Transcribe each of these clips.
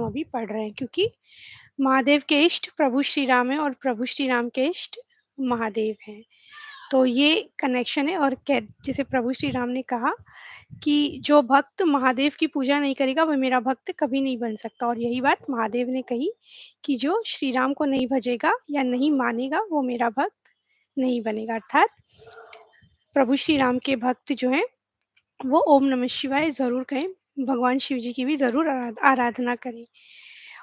हम अभी पढ़ रहे हैं क्योंकि महादेव के इष्ट प्रभु श्री राम हैं और प्रभु श्री राम के इष्ट महादेव हैं। तो ये कनेक्शन है और कै जैसे प्रभु श्री राम ने कहा कि जो भक्त महादेव की पूजा नहीं करेगा वो मेरा भक्त कभी नहीं बन सकता और यही बात महादेव ने कही कि जो श्री राम को नहीं भजेगा या नहीं मानेगा वो मेरा भक्त नहीं बनेगा। अर्थात प्रभु श्री राम के भक्त जो हैं वो ओम नमः शिवाय ज़रूर कहें, भगवान शिव जी की भी ज़रूर आराधना करें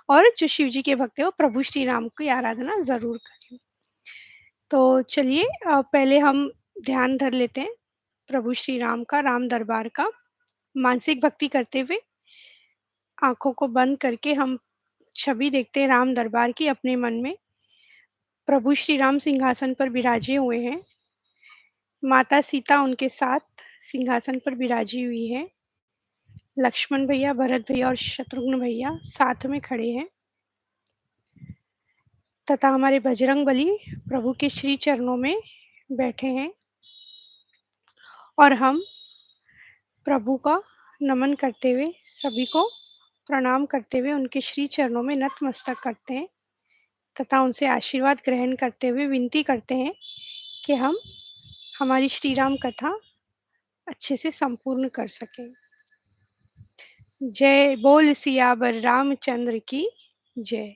और जो शिव जी के भक्त हैं वो प्रभु श्री राम की आराधना ज़रूर करें। तो चलिए पहले हम ध्यान धर लेते हैं प्रभु श्री राम का, राम दरबार का। मानसिक भक्ति करते हुए आँखों को बंद करके हम छवि देखते हैं राम दरबार की अपने मन में। प्रभु श्री राम सिंहासन पर विराजे हुए हैं। माता सीता उनके साथ सिंहासन पर विराजी हुई है। लक्ष्मण भैया, भरत भैया और शत्रुघ्न भैया साथ में खड़े हैं तथा हमारे बजरंगबली प्रभु के श्री चरणों में बैठे हैं और हम प्रभु का नमन करते हुए, सभी को प्रणाम करते हुए उनके श्री चरणों में नतमस्तक करते हैं तथा उनसे आशीर्वाद ग्रहण करते हुए विनती करते हैं कि हम हमारी श्री राम कथा अच्छे से संपूर्ण कर सकें। जय बोल सियावर रामचंद्र की जय।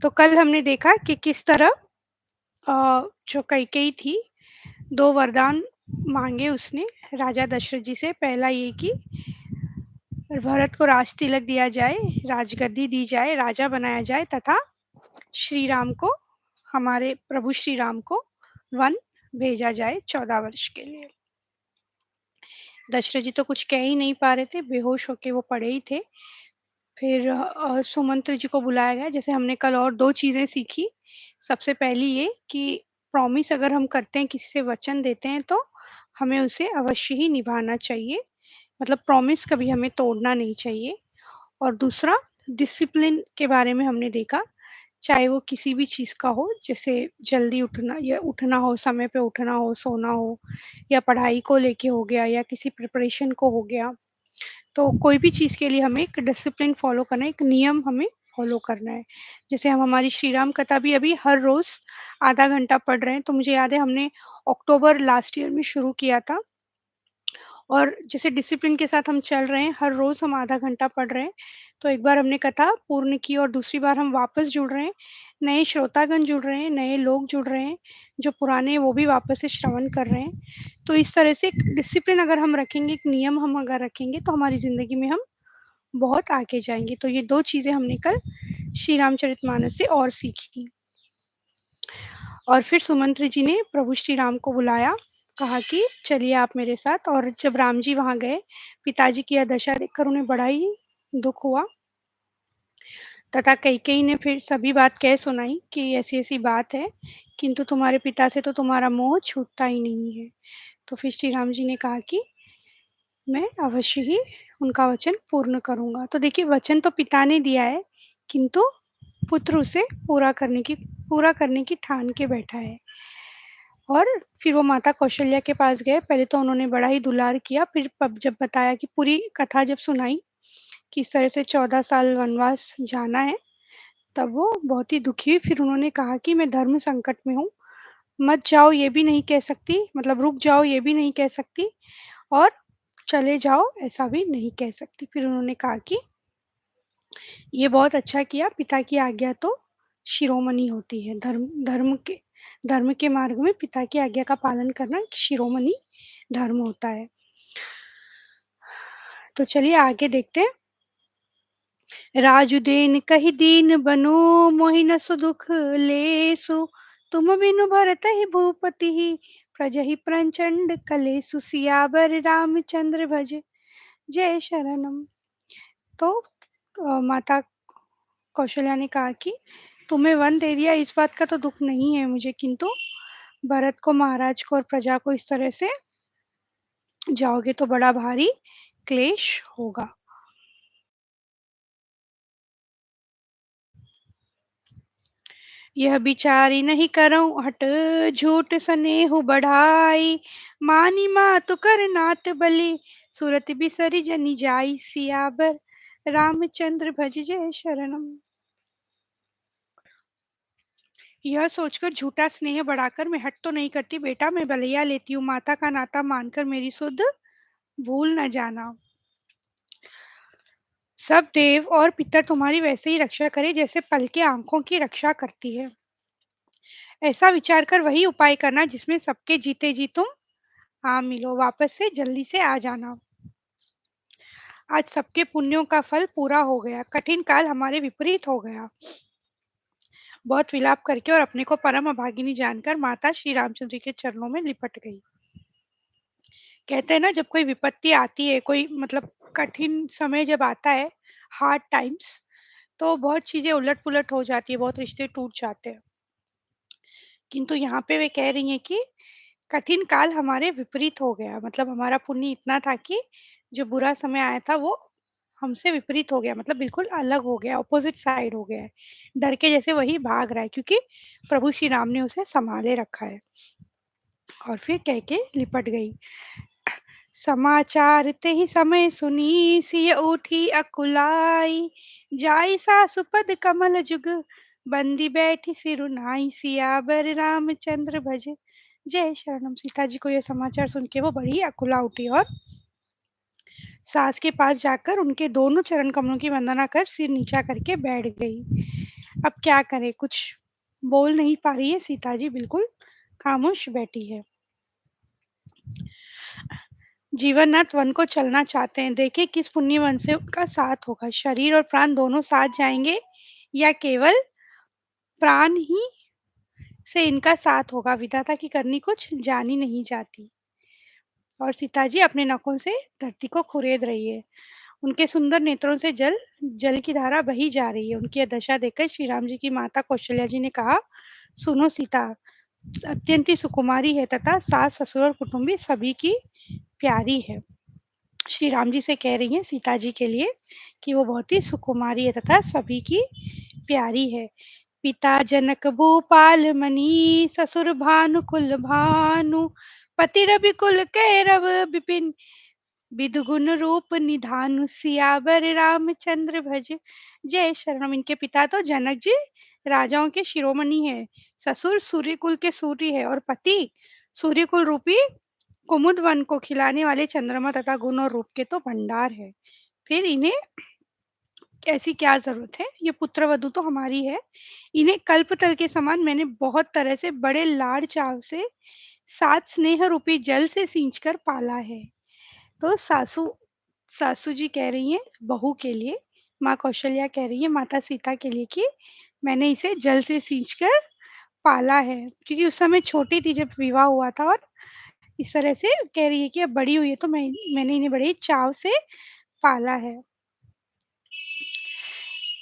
तो कल हमने देखा कि किस तरह जो कैकेयी थी 2 वरदान माँगे उसने राजा दशरथ जी से। पहला ये कि भरत को राज तिलक दिया जाए, राजगद्दी दी जाए, राजा बनाया जाए तथा श्री राम को, हमारे प्रभु श्री राम को वन भेजा जाए 14 वर्ष के लिए। दशरथ जी तो कुछ कह ही नहीं पा रहे थे, बेहोश होके वो पड़े ही थे। फिर सुमंत्र जी को बुलाया गया। जैसे हमने कल और 2 चीज़ें सीखी। सबसे पहली ये कि प्रॉमिस अगर हम करते हैं, किसी से वचन देते हैं तो हमें उसे अवश्य ही निभाना चाहिए। मतलब प्रॉमिस कभी हमें तोड़ना नहीं चाहिए। और दूसरा डिसिप्लिन के बारे में हमने देखा, चाहे वो किसी भी चीज़ का हो, जैसे जल्दी उठना या उठना हो, समय पे उठना हो, सोना हो या पढ़ाई को लेके हो गया या किसी प्रिपरेशन को हो गया। तो कोई भी चीज़ के लिए हमें एक डिसिप्लिन फ़ॉलो करना है, एक नियम हमें फ़ॉलो करना है। जैसे हम हमारी श्री राम कथा भी अभी हर रोज़ आधा घंटा पढ़ रहे हैं, तो मुझे याद है हमने अक्टूबर लास्ट ईयर में शुरू किया था और जैसे डिसिप्लिन के साथ हम चल रहे हैं, हर रोज़ हम आधा घंटा पढ़ रहे हैं। तो एक बार हमने कथा पूर्ण की और दूसरी बार हम वापस जुड़ रहे हैं, नए श्रोतागण जुड़ रहे हैं, नए लोग जुड़ रहे हैं, जो पुराने हैं वो भी वापस से श्रवण कर रहे हैं। तो इस तरह से एक डिसिप्लिन अगर हम रखेंगे, एक नियम हम अगर रखेंगे, तो हमारी ज़िंदगी में हम बहुत आगे जाएँगे। तो ये 2 चीज़ें हमने कल श्री रामचरितमानस से और सीखी। और फिर सुमंत्र जी ने प्रभु श्री राम को बुलाया, कहा कि चलिए आप मेरे साथ। और जब राम जी वहाँ गए, पिताजी की यह दशा देखकर उन्हें बड़ा ही दुःख हुआ तथा कैकेयी ने फिर सभी बात कह सुनाई कि ऐसी-ऐसी बात है, किंतु तुम्हारे पिता से तो तुम्हारा मोह छूटता ही नहीं है। तो फिर श्री राम जी ने कहा कि मैं अवश्य ही उनका वचन पूर्ण करूँगा। तो देखिए वचन तो पिता ने दिया है, किंतु पुत्र उसे पूरा करने की ठान के बैठा है। और फिर वो माता कौशल्या के पास गए। पहले तो उन्होंने बड़ा ही दुलार किया, फिर पब जब बताया कि पूरी कथा जब सुनाई, कि इस तरह से 14 साल वनवास जाना है, तब वो बहुत ही दुखी हुई। फिर उन्होंने कहा कि मैं धर्म संकट में हूँ, मत जाओ ये भी नहीं कह सकती, मतलब रुक जाओ ये भी नहीं कह सकती और चले जाओ ऐसा भी नहीं कह सकती। फिर उन्होंने कहा कि ये बहुत अच्छा किया, पिता की आज्ञा तो शिरोमणि होती है। धर्म के मार्ग में पिता की आज्ञा का पालन करना एक शिरोमणि धर्म होता है। तो चलिए आगे देखते हैं। राजुदेन कहि दीन बनो मोहि न सुदुख लेसु तुम बिनु भरतहि भूपतिहि प्रजहि प्रचंड कलेसु सियावर रामचंद्र भज जय शरणम। तो माता कौशल्या ने कहा कि तुम्हें वन दे दिया, इस बात का तो दुख नहीं है मुझे, किंतु भरत को, महाराज को और प्रजा को इस तरह से जाओगे तो बड़ा भारी क्लेश होगा। यह बिचारी नहीं करऊं हट झूठ सनेहु बढ़ाई मानी मातु कर नाथ बलि सुरत बिसरि जनि जाई सियाबर रामचंद्र भज जय शरणम। यह सोचकर झूठा स्नेह बढ़ाकर मैं हठ तो नहीं करती बेटा, मैं बलैया लेती हूँ, माता का नाता मानकर मेरी सुध भूल न जाना। सब देव और पितर तुम्हारी वैसे ही रक्षा करे जैसे पल के आंखों की रक्षा करती है। ऐसा विचार कर वही उपाय करना जिसमें सबके जीते जी तुम आ मिलो, वापस से जल्दी से आ जाना। आज सबके पुण्यों का फल पूरा हो गया, कठिन काल हमारे विपरीत हो गया। बहुत विलाप करके और अपने को परम अभागिनी जानकर माता श्री रामचंद्र जी के चरणों में लिपट गई। कहते हैं ना, जब कोई विपत्ति आती है, कोई मतलब कठिन समय जब आता है, हार्ड टाइम्स, तो बहुत चीजें उलट पुलट हो जाती है, बहुत रिश्ते टूट जाते हैं। किंतु यहाँ पे वे कह रही हैं कि कठिन काल हमारे विपरीत हो गया, मतलब हमारा पुण्य इतना था कि जो बुरा समय आया था वो हमसे विपरीत हो गया, मतलब बिल्कुल अलग हो गया, ऑपोजिट साइड हो गया है। डर के जैसे वही भाग रहा है क्योंकि प्रभु श्री राम ने उसे संभाले रखा है। और फिर कह के लिपट गई। समाचार ते ही समय सुनी सिय उठी अकुलाई, जाई सासुपद कमल जुग बंदी बैठी सिरुनाई, सियावर रामचंद्र भज जय शरणम। सीता जी को यह समाचार सुन के वो बड़ी अकुला उठी और सास के पास जाकर उनके दोनों चरण कमलों की वंदना कर सिर नीचा करके बैठ गई। अब क्या करे, कुछ बोल नहीं पा रही है सीता जी, बिल्कुल खामोश बैठी है। जीवननाथ वन को चलना चाहते हैं, देखे किस पुण्य वन से उनका साथ होगा, शरीर और प्राण दोनों साथ जाएंगे या केवल प्राण ही से इनका साथ होगा, विधाता की करनी कुछ जानी नहीं जाती। और सीता जी अपने नखों से धरती को खुरेद रही है, उनके सुंदर नेत्रों से जल जल की धारा बही जा रही है। उनकी यह दशा देखकर श्री राम जी की माता कौशल्या जी ने कहा, सुनो सीता, अत्यंत ही सुकुमारी है तथा सास ससुर और कुटुंबी सभी की प्यारी है। श्री राम जी से कह रही हैं सीता जी के लिए कि वो बहुत ही सुकुमारी है तथा सभी की प्यारी है। पिता जनक भूपाल मनी, ससुर भानु कुल भानु, पति रवि कुल कैरव विपिन, विदुगुण रूप निधानु, सियावर रामचंद्र भज जय शरणम। इनके पिता तो जनक जी राजाओं के शिरोमणि है, ससुर सूर्यकुल के सूर्य है और पति सूर्यकुल रूपी कुमुद वन को खिलाने वाले चंद्रमा तथा गुण और रूप के तो भंडार है। फिर इन्हें ऐसी क्या जरूरत है, ये पुत्र वधु तो हमारी है। इन्हें कल्पतल के समान मैंने बहुत तरह से बड़े लाड़ चाव से सात स्नेह रूपी जल से सींच कर पाला है। तो सासू सासू जी कह रही हैं बहू के लिए, माँ कौशल्या कह रही है माता सीता के लिए कि मैंने इसे जल से सींच कर पाला है, क्योंकि उस समय छोटी थी जब विवाह हुआ था। और इस तरह से कह रही है कि अब बड़ी हुई है तो मैंने इन्हें बड़े चाव से पाला है।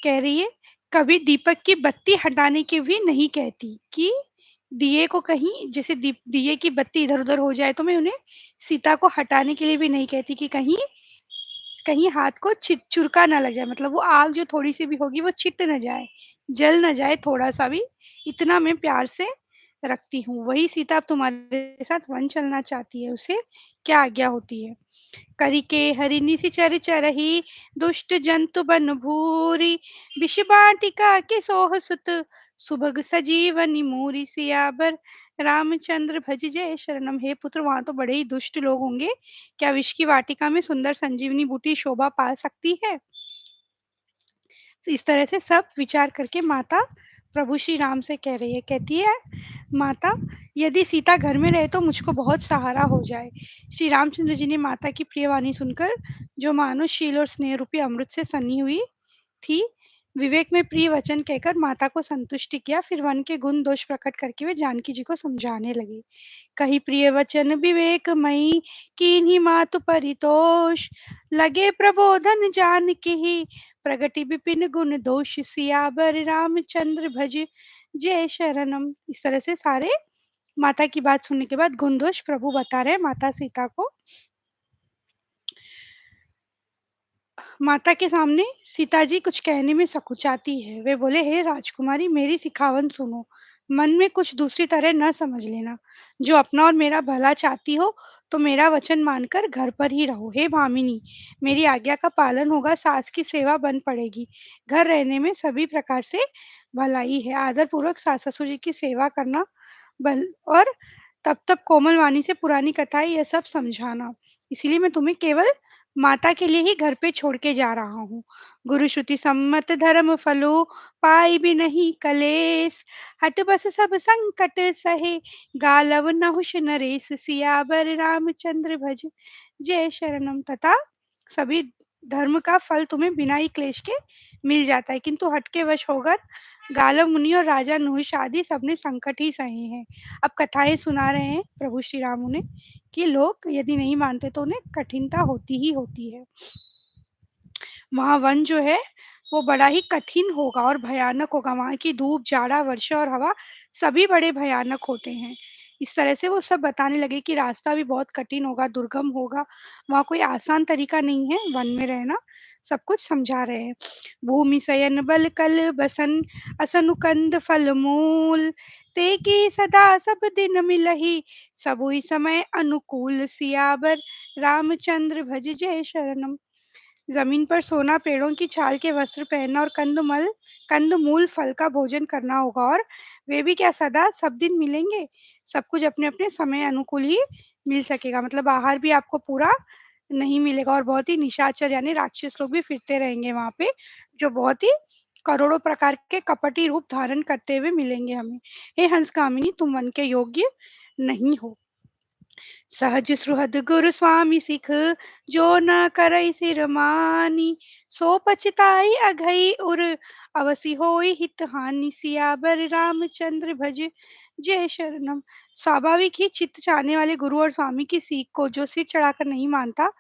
कह रही है कभी दीपक की बत्ती हटाने की भी नहीं कहती कि दिए को कहीं जैसे दिए की बत्ती इधर उधर हो जाए तो मैं उन्हें सीता को हटाने के लिए भी नहीं कहती कि कहीं कहीं हाथ को चुरका ना लग जाए, मतलब वो आग जो थोड़ी सी भी होगी वो चिट न जाए, जल न जाए थोड़ा सा भी, इतना मैं प्यार से रखती हूँ। वही सीता अब तुम्हारे साथ वन चलना चाहती है, उसे क्या आज्ञा होती है। करिके हरि निशिचर चरहि, दुष्ट जंतु बन भूरि, विष बाटिका के सोह सुत, सुभग सजीवनी मूरि, सियाबर रामचंद्र भज जय शरणम। हे पुत्र, वहां तो बड़े ही दुष्ट लोग होंगे, क्या विष की वाटिका में सुंदर संजीवनी बूटी शोभा पा सकती है। तो इस तरह से सब विचार करके माता प्रभु श्री राम से कह रही है, कहती है माता, यदि सीता घर में रहे तो मुझको बहुत सहारा हो जाए। श्री रामचंद्र जी ने माता की प्रिय वाणी सुनकर, जो मानुषशील और स्नेह रूपी अमृत से सनी हुई थी, विवेक में प्रिय वचन कहकर माता को संतुष्टि किया। फिर वन के गुण दोष प्रकट करके वे जानकी जी को समझाने लगे। कही प्रिय वचन विवेक मई, कीन्ही मातु परितोष, लगे प्रबोधन जानकी ही, प्रगति विपिन गुण दोष, सियावर रामचंद्र भज जय शरणम। इस तरह से सारे माता की बात सुनने के बाद गुण दोष प्रभु बता रहे हैं माता सीता को। माता के सामने सीता जी कुछ कहने में सकुचाती है, वे बोले हे राजकुमारी, मेरी सिखावन सुनो। मन में कुछ दूसरी तरह न समझ लेना। जो अपना और मेरा भला चाहती हो, तो मेरा वचन मानकर घर पर ही रहो। हे भामिनी, मेरी आज्ञा का पालन होगा, सास की सेवा बन पड़ेगी। घर रहने में सभी प्रकार से भलाई है। आदरपूर्वक सास-ससुर जी की सेवा करना बल और तब-तब कोमल वाणी से पुरानी कथाएँ ये सब समझाना। इसीलिए मैं तुम्हें केवल माता के लिए ही घर पे छोड़ के जा रहा हूँ। गुरु श्रुति सम्मत धर्म फलो, पाई भी नहीं कलेस। हट बस सब संकट सहे, गालव नहुष नरेश। सियावर रामचंद्र भज, जय शरणम। तथा सभी धर्म का फल तुम्हें बिना ही क्लेश के मिल जाता है, किंतु हठ के वश होकर गालव मुनि और राजा नहुष आदि सबने संकट ही सहे हैं। अब कथाएँ सुना रहे हैं प्रभु श्री राम उन्हें कि लोग यदि नहीं मानते तो उन्हें कठिनता होती ही होती है। वहाँ वन जो है वो बड़ा ही कठिन होगा और भयानक होगा। वहाँ की धूप, जाड़ा, वर्षा और हवा सभी बड़े भयानक होते हैं। इस तरह से वो सब बताने लगे कि रास्ता भी बहुत कठिन होगा, दुर्गम होगा। वहाँ कोई आसान तरीका नहीं है वन में रहना, सब कुछ समझा रहे हैं। भूमि शयन बल कल बसन, असनु कंद फल मूल। तेकी सदा सब दिन मिलहि, सबुई समय अनुकूल। सियावर रामचंद्र भज, जय शरणम। जमीन पर सोना, पेड़ों की छाल के वस्त्र पहनना और कंदमूल फल का भोजन करना होगा, और वे भी क्या सदा सब दिन मिलेंगे। सब कुछ अपने अपने समय अनुकूल ही मिल सकेगा। मतलब आहार भी आपको पूरा नहीं मिलेगा, और बहुत ही निशाचर यानी राक्षस लोग भी फिरते रहेंगे वहां पे, जो बहुत ही करोड़ों प्रकार के कपटी रूप धारण करते हुए मिलेंगे हमें। हे हंस कामिनी, तुम वन के योग्य नहीं हो। सहज सुहृद गुरु स्वामी सिख, जो न करई सिर मानी। सो पछताई अघई उर, अवसि होई हित हानि। सियावर रामचंद्र भज, जय शरणम। स्वाभाविक ही चित्त चाहने वाले गुरु और स्वामी की सीख को जो सिर चढ़ाकर नहीं मानता,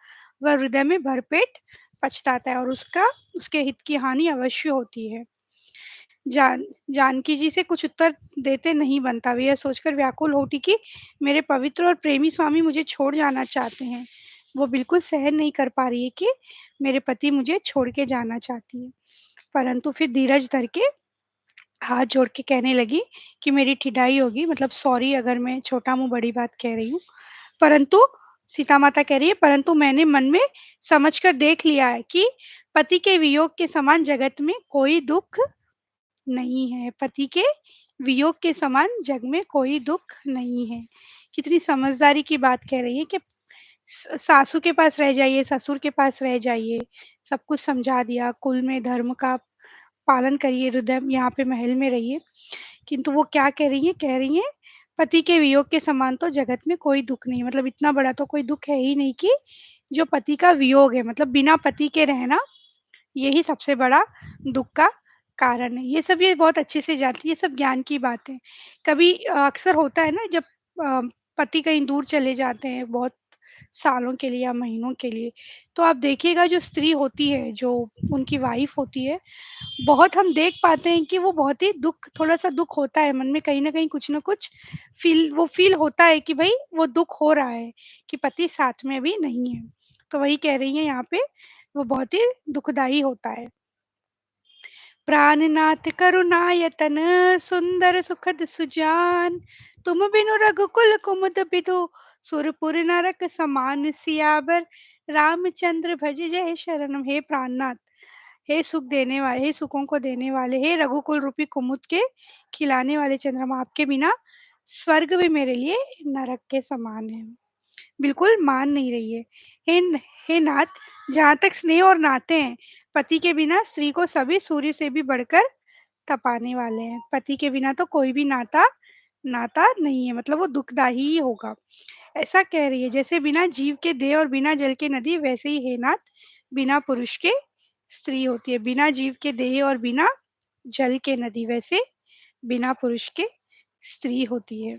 वह हृदय में भरपेट पछताता है, और उसका उसके हित की हानि अवश्य होती है। जानकी जी से कुछ उत्तर देते नहीं बनता। वे यह सोचकर व्याकुल हो उठी कि मेरे पवित्र और प्रेमी स्वामी मुझे छोड़ जाना चाहते हैं। वो बिल्कुल सहन नहीं कर पा रही है कि मेरे पति मुझे छोड़ के जाना चाहती है। परंतु फिर धीरज धर के हाथ जोड़ के कहने लगी कि मेरी ठिठाई होगी, मतलब सॉरी अगर मैं छोटा मुँह बड़ी बात कह रही हूँ। परंतु सीता माता कह रही है, परंतु मैंने मन में समझ कर देख लिया है कि पति के वियोग के समान जगत में कोई दुःख नहीं है। पति के वियोग के समान जग में कोई दुःख नहीं है। कितनी समझदारी की बात कह रही है कि सासू के पास रह जाइए, ससुर के पास रह जाइए, सब कुछ समझा दिया, कुल में धर्म का पालन करिए, हृदय यहाँ पे महल में रहिए। किंतु वो क्या कह रही हैं? कह रही हैं, पति के वियोग के समान तो जगत में कोई दुःख नहीं है। मतलब इतना बड़ा तो कोई दुःख है ही नहीं कि जो पति का वियोग है, मतलब बिना पति के रहना, यही सबसे बड़ा दुःख का कारण है। ये सब ये बहुत अच्छे से जानती है, ये सब ज्ञान की बात है। कभी अक्सर होता है ना, जब अ, पति कहीं दूर चले जाते हैं बहुत सालों के लिए या महीनों के लिए, तो आप देखिएगा जो स्त्री होती है, जो उनकी वाइफ़ होती है, बहुत हम देख पाते हैं कि वो बहुत ही थोड़ा-सा दुःख होता है मन में, कहीं न कहीं कुछ न कुछ फ़ील होता है कि भई वो दुःख हो रहा है कि पति साथ में अभी नहीं है। तो वही कह रही हैं यहाँ पे, वो बहुत ही दुखदाई होता है। प्राणनाथ करुणायतन, सुंदर सुखद सुजान। तुम बिनु रघुकुल कुमुद बिधु, सुरपुर नरक समान। सियावर रामचंद्र भज, जय शरणम। हे प्राणनाथ, हे सुख देने वाले, हे सुखों को देने वाले, हे रघुकुल रूपी कुमुद के खिलाने वाले चंद्रमा, आपके बिना स्वर्ग भी मेरे लिए नरक के समान है। बिल्कुल मान नहीं रही है। हे नाथ, जहाँ तक स्नेह और नाते हैं, पति के बिना स्त्री को सभी सूर्य से भी बढ़कर तपाने वाले हैं। पति के बिना तो कोई भी नाता नाता नहीं है, मतलब वो दुखदाई ही होगा। ऐसा कह रही है, जैसे बिना जीव के देह और बिना जल के नदी, वैसे ही हे नाथ, बिना पुरुष के स्त्री होती है। बिना जीव के देह और बिना जल के नदी, वैसे बिना पुरुष के स्त्री होती है।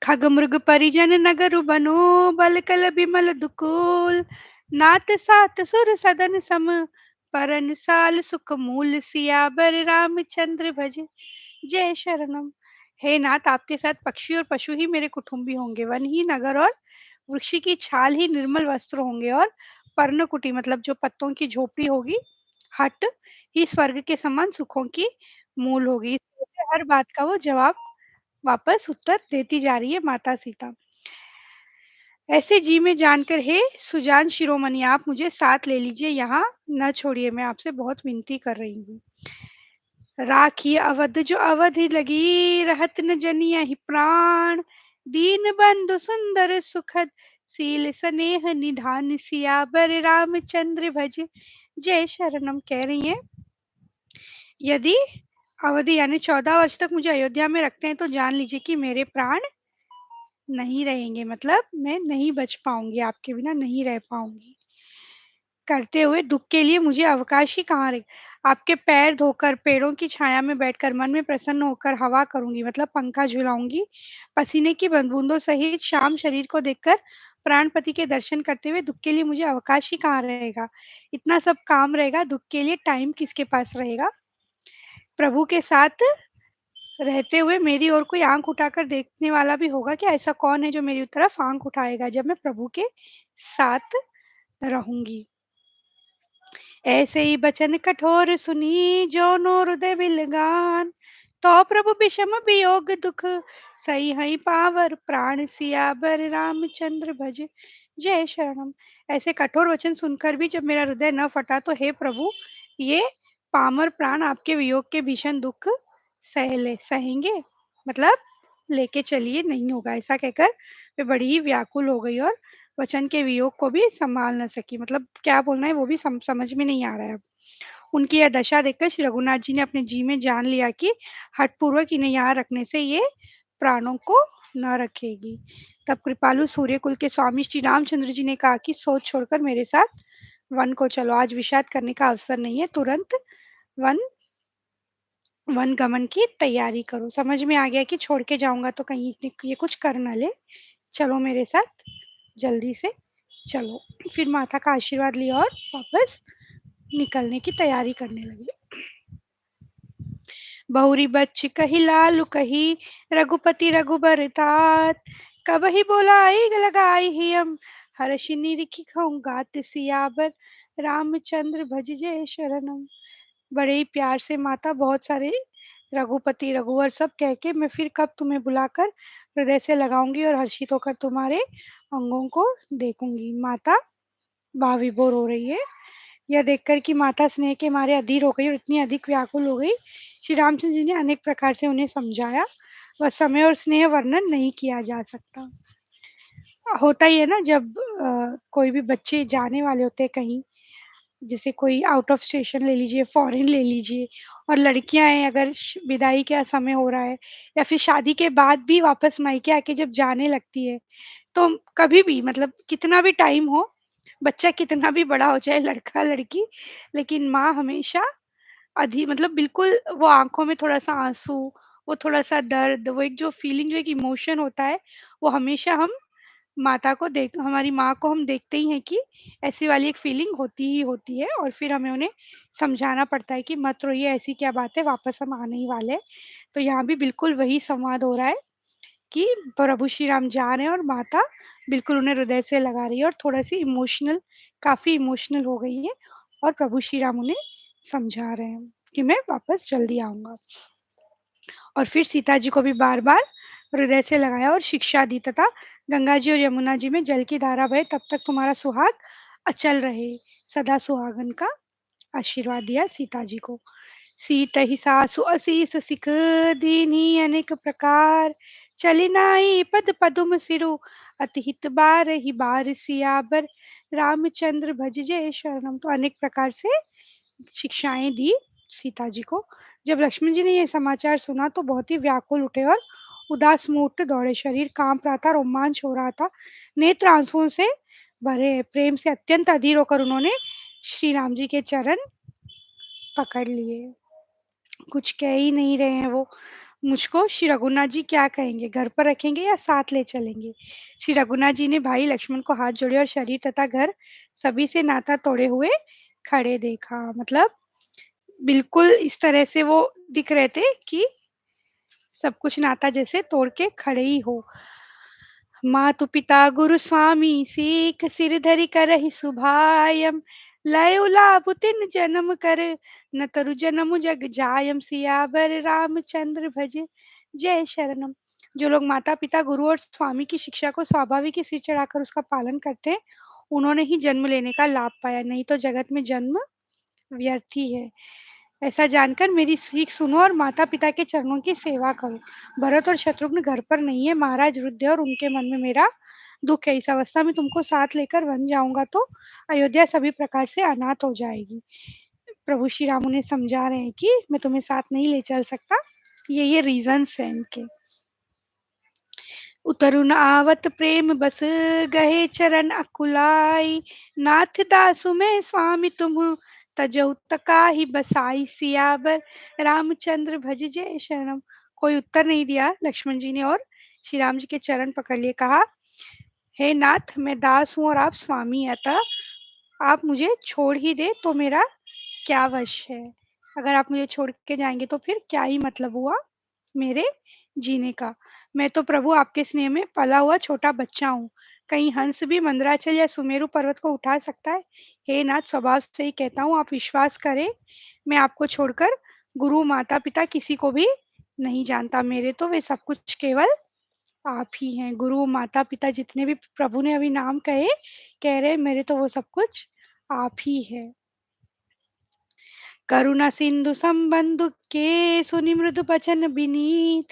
खगमृग परिजन नगर बनो, बल कल बिमल दुकूल। नाथ सात सुर सदन सम, परन साल सुख मूल। सियावर रामचंद्र भज, जय शरणम। हे नाथ, आपके साथ पक्षी और पशु ही मेरे कुटुंबी होंगे, वन ही नगर और वृक्ष की छाल ही निर्मल वस्त्र होंगे, और पर्णकुटी मतलब जो पत्तों की झोपड़ी होगी, हट ही स्वर्ग के समान सुखों की मूल होगी। हर बात का वो जवाब वापस उत्तर देती जा रही है माता सीता। ऐसे जी में जानकर हे सुजान शिरोमणि आप मुझे साथ ले लीजिए यहाँ, न छोड़िए मैं आपसे बहुत विनती कर रही हूँ। राखी अवध जो अवधि लगी रहत न जनियहि प्राण, दीन बंधु सुंदर सुखद सील स्नेह निधान सियावर रामचंद्र भज जय शरणम कह रही हैं। यदि अवधि यानी 14 वर्ष तक मुझे अयोध्या में रखते हैं तो जान लीजिए कि मेरे प्राण नहीं रहेंगे, मतलब मैं नहीं बच पाऊंगी, आपके बिना नहीं रह पाऊंगी। करते हुए दुख के लिए मुझे अवकाश ही कहाँ रहे। आपके पैर धोकर पेड़ों की छाया में बैठकर मन में प्रसन्न होकर हवा करूंगी, मतलब पंखा झुलाऊंगी। पसीने की बूंदों सहित शाम शरीर को देखकर प्राणपति के दर्शन करते हुए दुख के लिए मुझे अवकाश ही कहाँ रहेगा। इतना सब काम रहेगा, दुख के लिए टाइम किसके पास रहेगा। प्रभु के साथ रहते हुए मेरी ओर कोई आंख उठाकर देखने वाला भी होगा क्या? ऐसा कौन है जो मेरी तरफ आंख उठाएगा जब मैं प्रभु के साथ रहूंगी। ऐसे ही बचन कठोर सुनी जो हृदय बिलगान, तो प्रभु विषम वियोग दुख सही हई पावर प्राण सियाबर रामचंद्र भज जय शरणम। ऐसे कठोर वचन सुनकर भी जब मेरा हृदय न फटा तो हे प्रभु, ये पामर प्राण आपके वियोग के भीषण दुख सहेंगे, मतलब लेके चलिए, नहीं होगा। ऐसा कहकर वे बड़ी ही व्याकुल हो गई और वचन के वियोग को भी संभाल न सकी, मतलब क्या बोलना है वो भी समझ में नहीं आ रहा है अब। उनकी यह दशा देखकर श्री रघुनाथ जी ने अपने जी में जान लिया कि हठपूर्वक इन्हें यहाँ रखने से ये प्राणों को न रखेगी। तब कृपालु सूर्यकुल के स्वामी श्री रामचंद्र जी ने कहा कि सोच छोड़कर मेरे साथ वन को चलो, आज विषाद करने का अवसर नहीं है, तुरंत वन वन गमन की तैयारी करो। समझ में आ गया कि छोड़ के जाऊंगा तो कहीं ये कुछ कर न ले, चलो मेरे साथ जल्दी से चलो। फिर माता का आशीर्वाद लिया और वापस निकलने की तैयारी करने लगे। बहुरी बच्च कही लालु कही रघुपति रघुबर तात, कबहि बोलाई लगाई हियम हर्षि निरखी खऊँ गात सियाबर रामचंद्र भज जय शरणम। बड़े ही प्यार से माता बहुत सारे रघुपति रघुवर सब कह के मैं फिर कब तुम्हें बुलाकर हृदय से लगाऊंगी और हर्षित होकर तुम्हारे अंगों को देखूंगी। माता भाव विभोर हो रही है। यह देखकर कि माता स्नेह के मारे अधीर हो गई और इतनी अधिक व्याकुल हो गई, श्री रामचंद्र जी ने अनेक प्रकार से उन्हें समझाया। वह समय और स्नेह वर्णन नहीं किया जा सकता। होता ही है ना, जब कोई भी बच्चे जाने वाले होते हैं कहीं, जैसे कोई आउट ऑफ स्टेशन ले लीजिए, फॉरेन ले लीजिए, और लड़कियां हैं, अगर विदाई का समय हो रहा है या फिर शादी के बाद भी वापस मायके आके जब जाने लगती है, तो कभी भी मतलब कितना भी टाइम हो, बच्चा कितना भी बड़ा हो जाए, लड़का लड़की, लेकिन माँ हमेशा मतलब बिल्कुल वो आंखों में थोड़ा सा आंसू, वो थोड़ा सा दर्द, वो एक जो फीलिंग, जो एक इमोशन होता है, वो हमेशा हम माता को देख हमारी माँ को हम देखते ही हैं कि ऐसी वाली एक फीलिंग होती ही होती है, और फिर हमें उन्हें समझाना पड़ता है कि मत रोइए, ऐसी क्या बात है, वापस हम आने ही वाले हैं। तो यहाँ भी बिल्कुल वही संवाद हो रहा है कि प्रभु श्री राम जा रहे हैं और माता बिल्कुल उन्हें हृदय से लगा रही है और थोड़ा-सी इमोशनल, काफ़ी इमोशनल हो गई है, और प्रभु श्री राम उन्हें समझा रहे हैं कि मैं वापस जल्दी आऊँगा। और फिर सीता जी को भी बार-बार हृदय से लगाया और शिक्षा दी, तथा गंगा जी और यमुना जी में जल की धारा बहे तब तक तुम्हारा सुहाग अचल रहे, सदा सुहागन का आशीर्वाद दिया सीता जी को। सीतहि सासु असीस सिख दीन्ही अनेक प्रकार, चली नाई पद पदुम सिरु अति हित बारहि बार सियाबर रामचंद्र भज जय शरणम। तो अनेक प्रकार से शिक्षाएं दी सीता जी को। जब लक्ष्मण जी ने यह समाचार सुना तो बहुत ही व्याकुल उठे और उदास मुंह उठ दौड़े। शरीर कांप रहा था, रोमांच हो रहा था, नेत्र आंसुओं से भरे, प्रेम से अत्यंत अधीर होकर उन्होंने श्री राम जी के चरण पकड़ लिए। कुछ कह ही नहीं रहे हैं वो। मुझको श्री रघुनाथ जी क्या कहेंगे, घर पर रखेंगे या साथ ले चलेंगे। श्री रघुनाथ जी ने भाई लक्ष्मण को हाथ जोड़े और शरीर तथा घर सभी से नाता तोड़े हुए खड़े देखा। मतलब बिल्कुल इस तरह से वो दिख रहे थे कि सब कुछ नाता जैसे तोड़ के खड़े ही हो। मातु पिता गुरु स्वामी सीख सिर धरि करहि सुभायम, लयो लाभ तिन जन्म कर, न तरु जन्म जग जायम, सियावर रामचंद्र भज जय शरणम। जो लोग माता-पिता, गुरु और स्वामी की शिक्षा को स्वाभाविक ही सिर चढ़ाकर उसका पालन करते हैं, उन्होंने ही जन्म लेने का लाभ पाया, नहीं तो जगत में जन्म व्यर्थ ही है। ऐसा जानकर मेरी सीख सुनो और माता-पिता के चरणों की सेवा करो। भरत और शत्रुघ्न घर पर नहीं है, महाराज रुद्ध है और उनके मन में मेरा दुःख है। इस अवस्था में तुमको साथ लेकर वन जाऊँगा तो अयोध्या सभी प्रकार से अनाथ हो जाएगी। प्रभु श्री राम उन्हें समझा रहे हैं कि मैं तुम्हें साथ नहीं ले चल सकता। ये रीज़न्स हैं इनके। उतरु न आवत प्रेम बस गहे चरण अकुलाई, नाथ दासु में स्वामी तुम तजहु तकाहि बसाई, सियावर रामचंद्र भज जय शरणम। कोई उत्तर नहीं दिया लक्ष्मण जी ने और श्री राम जी के चरण पकड़ लिए, कहा हे नाथ, मैं दास हूँ और आप स्वामी हैं, अतः आप मुझे छोड़ ही दे तो मेरा क्या वश है। अगर आप मुझे छोड़ के जाएंगे तो फिर क्या ही मतलब हुआ मेरे जीने का। मैं तो प्रभु आपके स्नेह में पला हुआ छोटा बच्चा हूँ। कहीं हंस भी मंदराचल या सुमेरु पर्वत को उठा सकता है? हे नाथ, स्वभाव से ही कहता हूँ, आप विश्वास करें, मैं आपको छोड़कर गुरु, माता-पिता किसी को भी नहीं जानता। मेरे तो वे सब कुछ केवल आप ही हैं। गुरु, माता-पिता जितने भी प्रभु ने अभी नाम कहे, कह रहे मेरे तो वो सब कुछ आप ही हैं। करुणा सिंधु संबंधु के सुनि मृदु बचन बिनीत,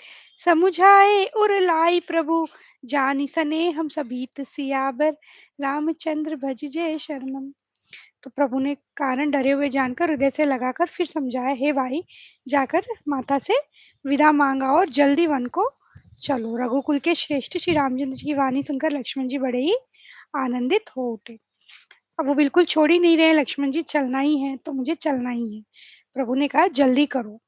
समुझाए उर लाई प्रभु, जानि सनेह सभीत, सियावर रामचंद्र भज जय शरणम। तो प्रभु ने कारण डरे हुए जानकर हृदय से लगाकर फिर समझाया, हे भाई, जाकर माता से विदा मांगा और जल्दी वन को चलो। रघुकुल के श्रेष्ठ श्री रामचंद्र जी की वाणी सुनकर लक्ष्मण जी बड़े ही आनंदित हो उठे। अब वो बिल्कुल छोड़ ही नहीं रहे, लक्ष्मण जी चलना ही है तो मुझे चलना ही है। प्रभु ने कहा जल्दी करो।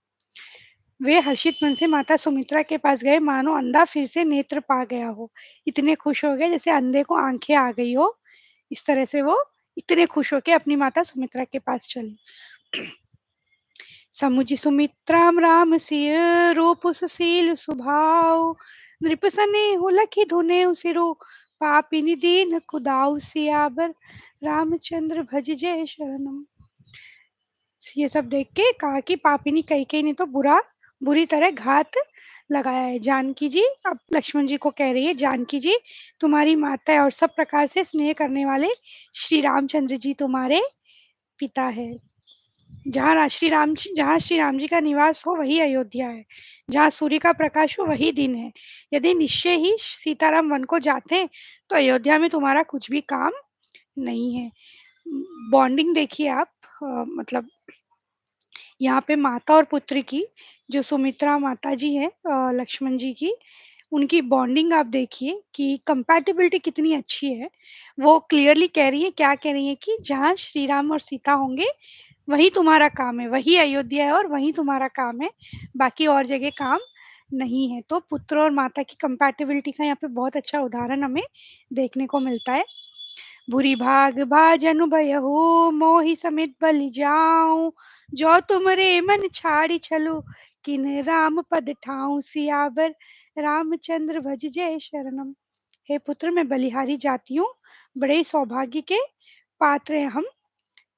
वे हर्षित मन से माता सुमित्रा के पास गए, मानो अंधा फिर से नेत्र पा गया हो। इतने खुश हो गए जैसे अंधे को आंखें आ गई हो। इस तरह से वो इतने खुश होके अपनी माता सुमित्रा के पास चले। समुझ सुमित्राम राम सिय रूप सुशील स्वभाव, नृप सनेहु लखि धुनेउ सिरु, पापिनि दीन कुदाउ, सियावर रामचंद्र भज जय शरणम। ये सब देख के कहा कि पापिनी कैकेयी ने तो बुरी तरह घात लगाया है। जानकी जी अब लक्ष्मण जी को कह रही है, जानकी जी तुम्हारी माता है और सब प्रकार से स्नेह करने वाले श्री रामचंद्र जी तुम्हारे पिता है। जहाँ श्री राम जी का निवास हो वही अयोध्या है। जहाँ सूर्य का प्रकाश हो वही दिन है। यदि निश्चय ही सीताराम वन को जाते हैं तो अयोध्या में तुम्हारा कुछ भी काम नहीं है। बॉन्डिंग देखिए आप, मतलब यहाँ पे माता और पुत्र की, जो सुमित्रा माता जी हैं लक्ष्मण जी की, उनकी बॉन्डिंग आप देखिए कि कंपैटिबिलिटी कितनी अच्छी है। वो क्लियरली कह रही है, क्या कह रही है कि जहाँ श्री राम और सीता होंगे वही तुम्हारा काम है, वही अयोध्या है और वही तुम्हारा काम है, बाकी और जगह काम नहीं है। तो पुत्र और माता की कंपैटिबिलिटी का यहाँ पे बहुत अच्छा उदाहरण हमें देखने को मिलता है। बुरी भाग भाजनु भयहु, मोहि समित बलि जाऊं, जो तुमरे मन छाड़ी छलु, किन राम पद ठाऊं, सियावर रामचंद्र भज जय शरणम। हे पुत्र, मैं बलिहारी जाती हूँ, बड़े सौभाग्य के पात्र हैं हम,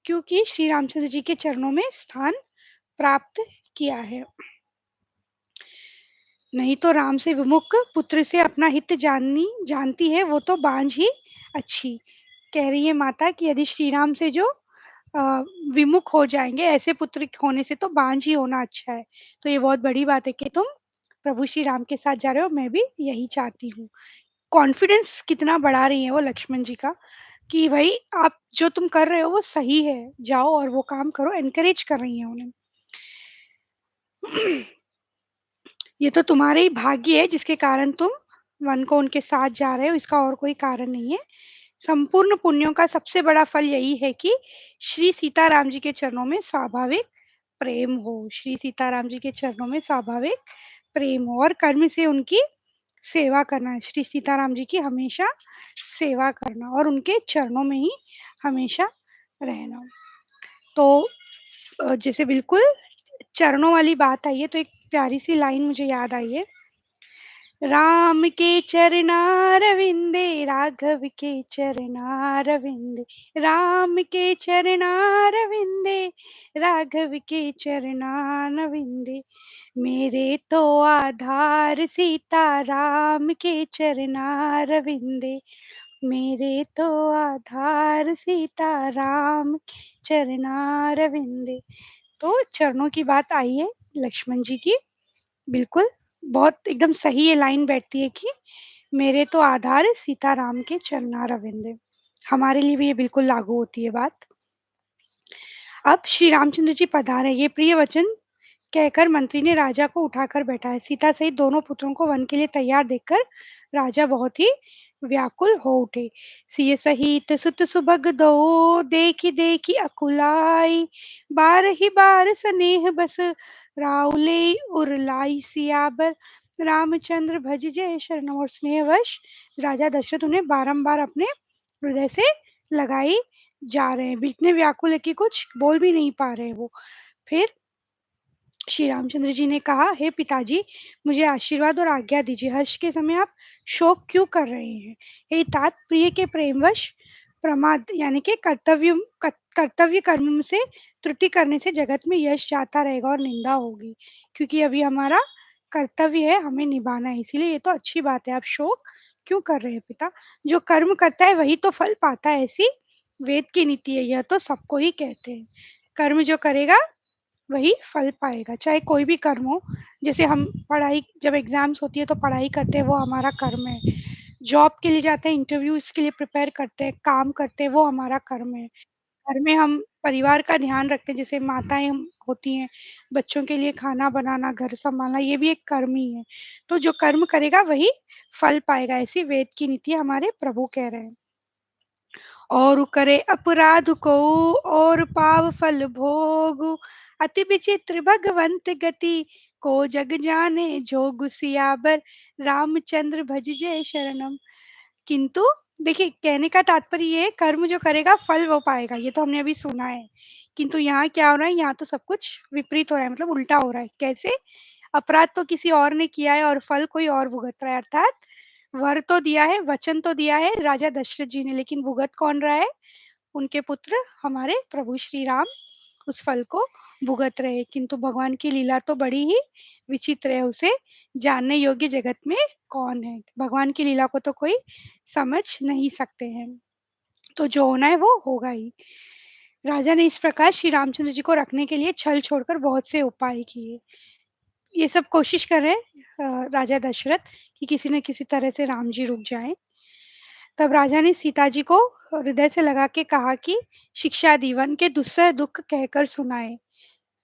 क्योंकि श्री रामचंद्र जी के चरणों में स्थान प्राप्त किया है। नहीं तो राम से विमुख पुत्र से अपना हित जानती है वो तो बांझ ही अच्छी। कह रही है माता कि यदि श्री राम से जो अ, विमुख हो जाएंगे, ऐसे पुत्र होने से तो बांझ ही होना अच्छा है। तो ये बहुत बड़ी बात है कि तुम प्रभु श्री राम के साथ जा रहे हो, मैं भी यही चाहती हूँ। कॉन्फिडेंस कितना बढ़ा रही है वो लक्ष्मण जी का, कि भाई आप जो तुम कर रहे हो वो सही है, जाओ और वो काम करो, एनकरेज कर रही है उन्हें। ये तो तुम्हारे ही भाग्य है जिसके कारण तुम वन को उनके साथ जा रहे हो, इसका और कोई कारण नहीं है। संपूर्ण पुण्यों का सबसे बड़ा फल यही है कि श्री सीताराम जी के चरणों में स्वाभाविक प्रेम हो, श्री सीताराम जी के चरणों में स्वाभाविक प्रेम हो और कर्म से उनकी सेवा करना है। श्री सीताराम जी की हमेशा सेवा करना और उनके चरणों में ही हमेशा रहना। तो जैसे बिल्कुल चरणों वाली बात आई है तो एक प्यारी सी लाइन मुझे याद आई है राम के चरणारविंदे राघव के चरणारविंदे राम के चरणारविंदे राघव के चरणारविंदे मेरे तो आधार सीता राम के चरणारविंदे मेरे तो आधार सीता राम के चरणारविंदे। तो चरणों की बात आई है लक्ष्मण जी की, बिल्कुल, बहुत एकदम सही ये लाइन बैठती है कि मेरे तो आधार सीताराम के चरणारविंद। हमारे लिए भी ये बिल्कुल लागू होती है बात। अब श्री रामचंद्र जी पधारे, ये प्रिय वचन कहकर मंत्री ने राजा को उठाकर बैठाया। सीता सहित दोनों पुत्रों को वन के लिए तैयार देखकर राजा बहुत ही व्याकुल हो उठे। सिय सहित सुत सुभग दो देखी देखी अकुलाई बार ही बार स्नेह बस राउले उरलाई सियाबर रामचंद्र भज जय शरण। और स्नेहवश राजा दशरथ उन्हें बारंबार अपने हृदय से लगाई जा रहे हैं, इतने व्याकुल है कि कुछ बोल भी नहीं पा रहे हैं वो। फिर श्री रामचंद्र जी ने कहा, हे पिताजी, मुझे आशीर्वाद और आज्ञा दीजिए। हर्ष के समय आप शोक क्यों कर रहे हैं? हे तात, प्रिय के प्रेमवश प्रमाद यानी कि कर्तव्य कर्म से त्रुटि करने से जगत में यश जाता रहेगा और निंदा होगी, क्योंकि अभी हमारा कर्तव्य है, हमें निभाना है, इसीलिए ये तो अच्छी बात है। आप शोक क्यों कर रहे हैं पिता? जो कर्म करता है वही तो फल पाता है, ऐसी वेद की नीति है, यह तो सबको ही कहते हैं। कर्म जो करेगा वही फल पाएगा, चाहे कोई भी कर्म हो। जैसे हम पढ़ाई, जब एग्जाम्स होती है तो पढ़ाई करते हैं, वो हमारा कर्म है। जॉब के लिए जाते हैं, इंटरव्यूज के लिए प्रिपेयर करते हैं, काम करते हैं, वो हमारा कर्म है। घर में हम परिवार का ध्यान रखते हैं, जैसे माताएं होती हैं, बच्चों के लिए खाना बनाना, घर संभालना, ये भी एक कर्म ही है। तो जो कर्म करेगा वही फल पाएगा, ऐसी वेद की नीति हमारे प्रभु कह रहे हैं। और करे अपराध को और पाव फल भोग अति विचित्र भगवंत गति को जग जाने जोग सियाबर रामचंद्र भज जय शरणम। किंतु देखिए, कहने का तात्पर्य ये है, कर्म जो करेगा फल वो पाएगा, ये तो हमने अभी सुना है। किंतु यहाँ क्या हो रहा है, यहाँ तो सब कुछ विपरीत हो रहा है, मतलब उल्टा हो रहा है। कैसे? अपराध तो किसी और ने किया है और फल कोई और भुगत रहा है। अर्थात वर तो दिया है, वचन तो दिया है राजा दशरथ जी ने, लेकिन भुगत कौन रहा है? उनके पुत्र हमारे प्रभु श्री राम उस फल को भुगत रहे। किंतु भगवान की लीला तो बड़ी ही विचित्र है, उसे जानने योग्य जगत में कौन है? भगवान की लीला को तो कोई समझ नहीं सकते हैं। तो जो होना है वो होगा ही। राजा ने इस प्रकार श्री रामचंद्र जी को रखने के लिए छल छोड़कर बहुत से उपाय किए। ये सब कोशिश कर रहे हैं राजा दशरथ कि किसी न किसी तरह से राम जी रुक जाएं। तब राजा ने सीता जी को हृदय से लगा के कहा कि शिक्षा दीवन के दुस्सह दुख कहकर सुनाए।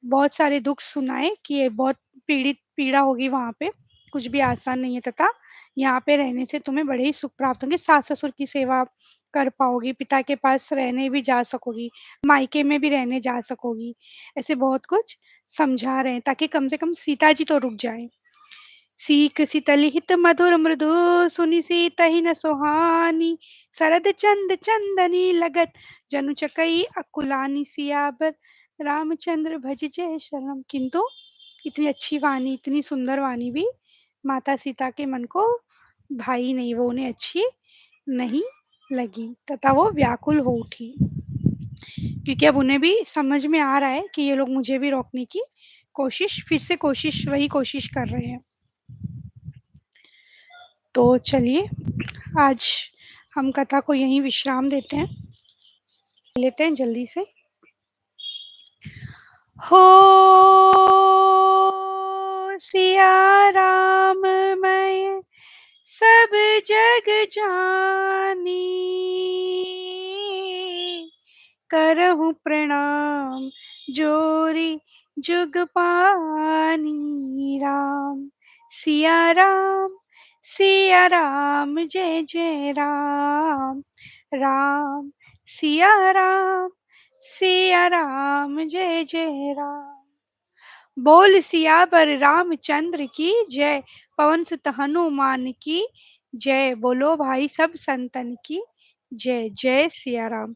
बहुत सारे दुख सुनाए कि ये बहुत पीड़ा होगी वहाँ पे, कुछ भी आसान नहीं है, तथा यहाँ पे रहने से तुम्हें बड़े ही सुख प्राप्त होंगे। सास-ससुर की सेवा कर पाओगी, पिता के पास रहने भी जा सकोगी, मायके में भी रहने जा सकोगी। ऐसे बहुत कुछ समझा रहे हैं ताकि कम से कम सीता जी तो रुक जाएँ। सीक शीतल हित मधुर मृदु सुनि सीतहि न सुहानी शरद चंद चंदनी लगत जनु चकई अकुलानी सियाबर रामचंद्र भज जय शरणम। किंतु इतनी अच्छी वाणी, इतनी सुंदर वाणी भी माता सीता के मन को भाई नहीं, वो उन्हें अच्छी नहीं लगी तथा वो व्याकुल हो उठी, क्योंकि अब उन्हें भी समझ में आ रहा है कि ये लोग मुझे भी रोकने की कोशिश, फिर से कोशिश, वही कोशिश कर रहे हैं। तो चलिए, आज हम कथा को यहीं विश्राम देते हैं, लेते हैं जल्दी से। हो सिया राम मैं सब जग जानी करहूँ प्रणाम जोरी जुग पानी राम सिया राम जय जय राम राम सिया राम जय जय राम। बोल सियावर रामचंद्र की जय पवन सुत हनुमान की जय। बोलो भाई सब संतन की जय। जय सिया राम।